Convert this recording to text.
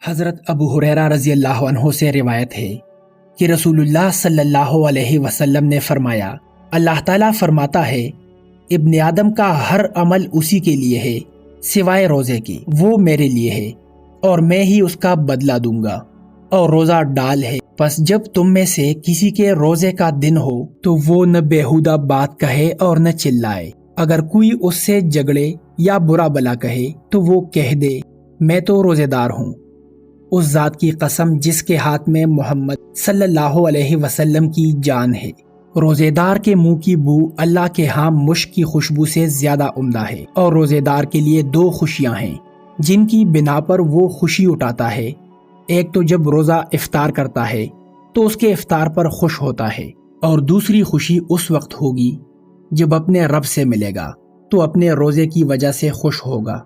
حضرت ابو ہریرہ رضی اللہ عنہ سے روایت ہے کہ رسول اللہ صلی اللہ علیہ وسلم نے فرمایا، اللہ تعالیٰ فرماتا ہے ابن آدم کا ہر عمل اسی کے لیے ہے سوائے روزے کی، وہ میرے لیے ہے اور میں ہی اس کا بدلہ دوں گا، اور روزہ ڈال ہے۔ پس جب تم میں سے کسی کے روزے کا دن ہو تو وہ نہ بیہودہ بات کہے اور نہ چلائے۔ اگر کوئی اس سے جھگڑے یا برا بلا کہے تو وہ کہہ دے میں تو روزے دار ہوں۔ اس ذات کی قسم جس کے ہاتھ میں محمد صلی اللہ علیہ وسلم کی جان ہے، روزے دار کے منہ کی بو اللہ کے ہاں مشک کی خوشبو سے زیادہ عمدہ ہے۔ اور روزے دار کے لیے دو خوشیاں ہیں جن کی بنا پر وہ خوشی اٹھاتا ہے۔ ایک تو جب روزہ افطار کرتا ہے تو اس کے افطار پر خوش ہوتا ہے، اور دوسری خوشی اس وقت ہوگی جب اپنے رب سے ملے گا تو اپنے روزے کی وجہ سے خوش ہوگا۔